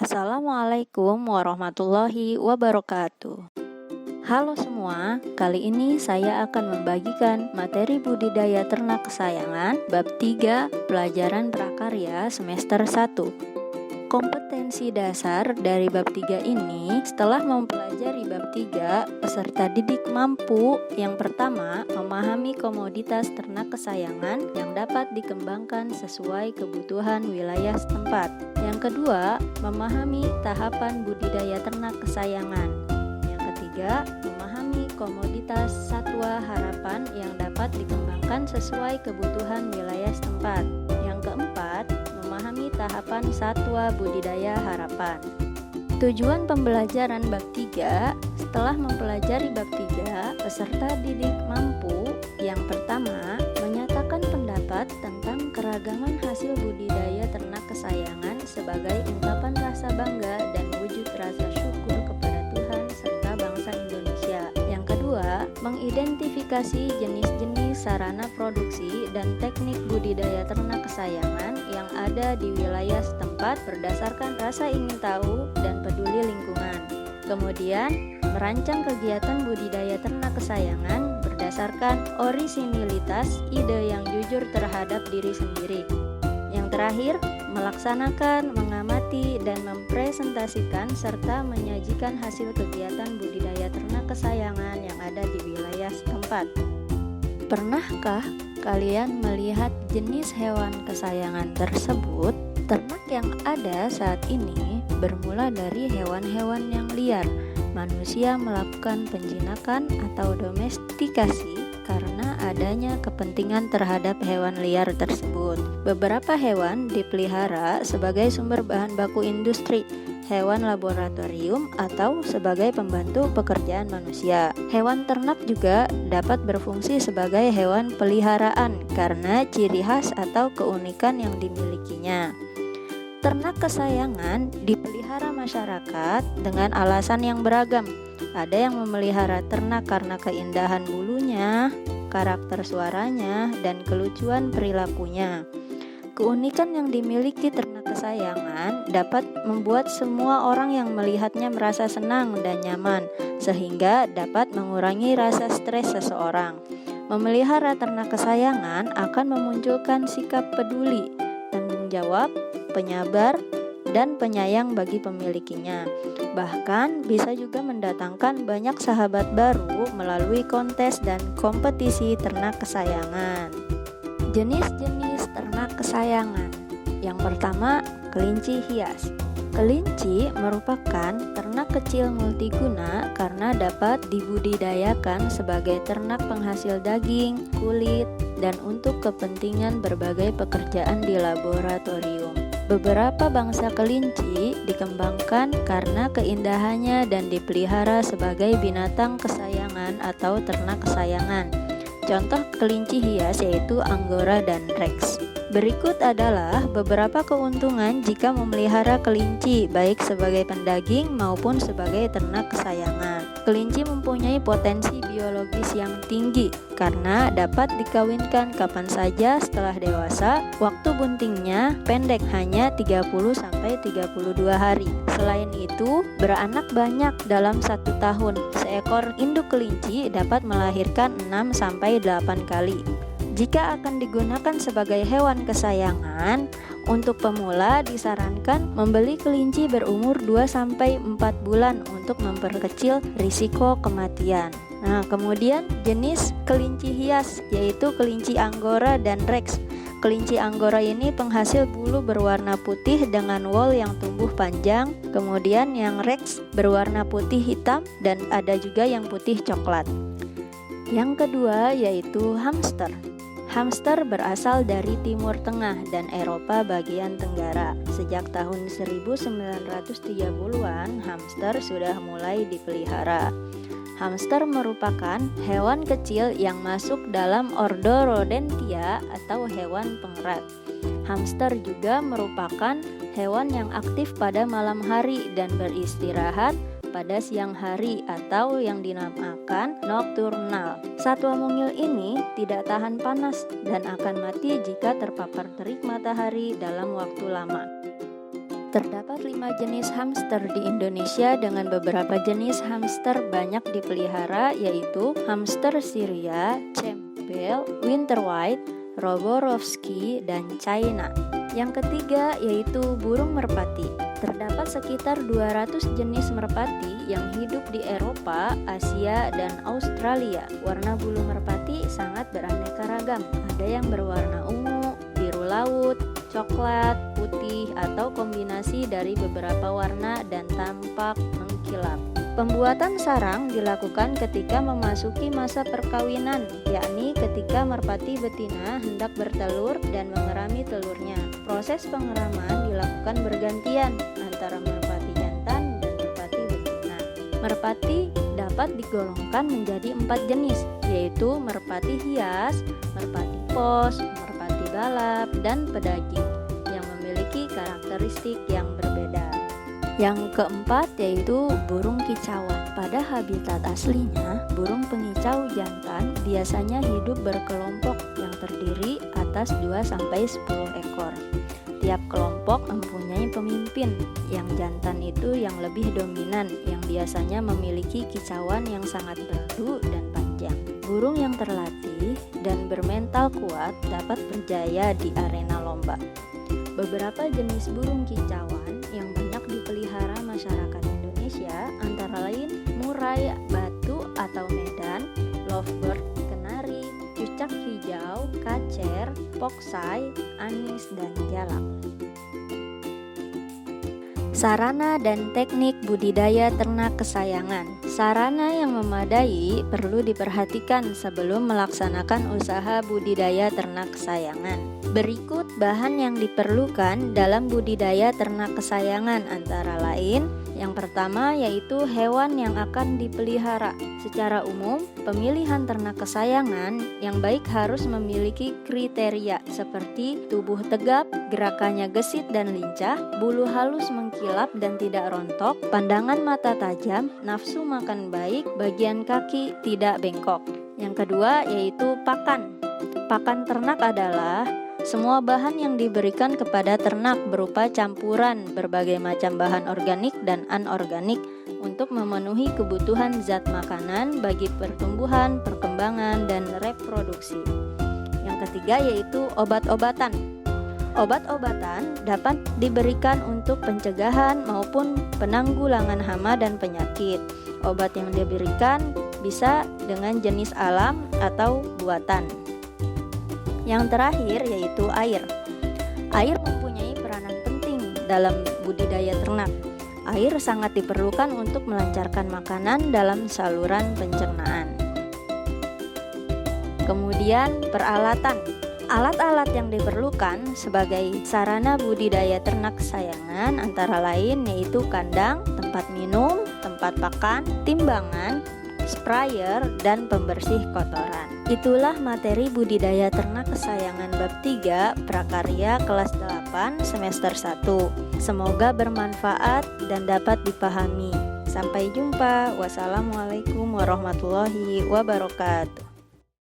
Assalamualaikum warahmatullahi wabarakatuh. Halo semua, kali ini saya akan membagikan materi budidaya ternak kesayangan bab 3 pelajaran prakarya semester 1. Kompetensi dasar dari bab 3 ini, setelah mempelajari bab 3, peserta didik mampu yang pertama memahami komoditas ternak kesayangan yang dapat dikembangkan sesuai kebutuhan wilayah setempat. Yang kedua, memahami tahapan budidaya ternak kesayangan. Yang ketiga, memahami komoditas satwa harapan yang dapat dikembangkan sesuai kebutuhan wilayah setempat. Yang keempat, memahami tahapan satwa budidaya harapan. Tujuan pembelajaran bab 3, setelah mempelajari bab 3, peserta didik mampu yang pertama menyatakan pendapat tentang keragaman hasil budidaya ternak kesayangan sebagai ungkapan rasa bangga dan wujud rasa syukur kepada Tuhan serta bangsa Indonesia. Yang kedua, mengidentifikasi jenis-jenis sarana produksi dan teknik budidaya ternak kesayangan yang ada di wilayah setempat berdasarkan rasa ingin tahu dan peduli lingkungan. Kemudian, merancang kegiatan budidaya ternak kesayangan berdasarkan orisinilitas ide yang jujur terhadap diri sendiri. Yang terakhir, melaksanakan, mengamati, dan mempresentasikan serta menyajikan hasil kegiatan budidaya ternak kesayangan yang ada di wilayah setempat. Pernahkah kalian melihat jenis hewan kesayangan tersebut? Ternak yang ada saat ini bermula dari hewan-hewan yang liar. Manusia melakukan penjinakan atau domestikasi karena adanya kepentingan terhadap hewan liar tersebut. Beberapa hewan dipelihara sebagai sumber bahan baku industri, hewan laboratorium, atau sebagai pembantu pekerjaan manusia. Hewan ternak juga dapat berfungsi sebagai hewan peliharaan karena ciri khas atau keunikan yang dimilikinya. Ternak kesayangan dipelihara masyarakat dengan alasan yang beragam. Ada yang memelihara ternak karena keindahan bulunya, karakter suaranya, dan kelucuan perilakunya. Keunikan yang dimiliki ternak kesayangan dapat membuat semua orang yang melihatnya merasa senang dan nyaman, sehingga dapat mengurangi rasa stres seseorang. Memelihara ternak kesayangan akan memunculkan sikap peduli, tanggung jawab, penyabar, dan penyayang bagi pemilikinya. Bahkan bisa juga mendatangkan banyak sahabat baru melalui kontes dan kompetisi ternak kesayangan. Jenis-jenis ternak kesayangan. Yang pertama, kelinci hias. Kelinci merupakan ternak kecil multiguna karena dapat dibudidayakan sebagai ternak penghasil daging, kulit, dan untuk kepentingan berbagai pekerjaan di laboratorium. Beberapa bangsa kelinci dikembangkan karena keindahannya dan dipelihara sebagai binatang kesayangan atau ternak kesayangan. Contoh kelinci hias yaitu Angora dan Rex. Berikut adalah beberapa keuntungan jika memelihara kelinci, baik sebagai pendaging maupun sebagai ternak kesayangan. Kelinci mempunyai potensi biologis yang tinggi karena dapat dikawinkan kapan saja setelah dewasa. Waktu buntingnya pendek, hanya 30-32 hari. Selain itu, beranak banyak dalam 1 tahun. Seekor induk kelinci dapat melahirkan 6-8 kali. Jika akan digunakan sebagai hewan kesayangan, untuk pemula disarankan membeli kelinci berumur 2-4 bulan untuk memperkecil risiko kematian. Nah, kemudian jenis kelinci hias yaitu kelinci Angora dan Rex. Kelinci Angora ini penghasil bulu berwarna putih dengan wool yang tumbuh panjang. Kemudian yang Rex berwarna putih hitam dan ada juga yang putih coklat. Yang kedua yaitu hamster. Hamster berasal dari Timur Tengah dan Eropa bagian Tenggara. Sejak tahun 1930-an, hamster sudah mulai dipelihara. Hamster merupakan hewan kecil yang masuk dalam ordo Rodentia atau hewan pengerat. Hamster juga merupakan hewan yang aktif pada malam hari dan beristirahat pada siang hari atau yang dinamakan nokturnal. Satwa mungil ini tidak tahan panas dan akan mati jika terpapar terik matahari dalam waktu lama. Terdapat 5 jenis hamster di Indonesia dengan beberapa jenis hamster banyak dipelihara, yaitu hamster Syria, Campbell, Winter White, Roborovski, dan China. Yang ketiga yaitu burung merpati. Terdapat sekitar 200 jenis merpati yang hidup di Eropa, Asia, dan Australia. Warna bulu merpati sangat beraneka ragam. Ada yang berwarna ungu, biru laut, coklat, putih, atau kombinasi dari beberapa warna dan tampak mengkilap. Pembuatan sarang dilakukan ketika memasuki masa perkawinan, yakni ketika merpati betina hendak bertelur dan mengerami telurnya. Proses pengeraman dilakukan bergantian antara merpati jantan dan merpati betina. Merpati dapat digolongkan menjadi 4 jenis, yaitu merpati hias, merpati pos, merpati balap, dan pedaging yang memiliki karakteristik yang berbeda. Yang keempat yaitu burung kicauan. Pada habitat aslinya, burung pengicau jantan biasanya hidup berkelompok yang terdiri atas 2-10 ekor. Tiap kelompok mempunyai pemimpin. Yang jantan itu yang lebih dominan, yang biasanya memiliki kicauan yang sangat merdu dan panjang. Burung yang terlatih dan bermental kuat dapat berjaya di arena lomba. Beberapa jenis burung kicauan yang banyak dipelihara masyarakat Indonesia antara lain murai batu atau medan, lovebird, kenari, cucak hijau, kacer, poksai, anis, dan jalak. Sarana dan teknik budidaya ternak kesayangan. Sarana yang memadai perlu diperhatikan sebelum melaksanakan usaha budidaya ternak kesayangan. Berikut bahan yang diperlukan dalam budidaya ternak kesayangan antara lain: yang pertama yaitu hewan yang akan dipelihara. Secara umum, pemilihan ternak kesayangan yang baik harus memiliki kriteria seperti tubuh tegap, gerakannya gesit dan lincah, bulu halus mengkilap dan tidak rontok, pandangan mata tajam, nafsu makan baik, bagian kaki tidak bengkok. Yang kedua yaitu pakan. Pakan ternak adalah semua bahan yang diberikan kepada ternak berupa campuran berbagai macam bahan organik dan anorganik untuk memenuhi kebutuhan zat makanan bagi pertumbuhan, perkembangan, dan reproduksi. Yang ketiga yaitu obat-obatan. Obat-obatan dapat diberikan untuk pencegahan maupun penanggulangan hama dan penyakit. Obat yang diberikan bisa dengan jenis alam atau buatan. Yang terakhir yaitu air. Air mempunyai peranan penting dalam budidaya ternak. Air sangat diperlukan untuk melancarkan makanan dalam saluran pencernaan. Kemudian peralatan. Alat-alat yang diperlukan sebagai sarana budidaya ternak kesayangan antara lain yaitu kandang, tempat minum, tempat pakan, timbangan, sprayer, dan pembersih kotoran. Itulah materi budidaya ternak kesayangan bab 3 prakarya kelas 8 semester 1. Semoga bermanfaat dan dapat dipahami. Sampai jumpa. Wassalamualaikum warahmatullahi wabarakatuh.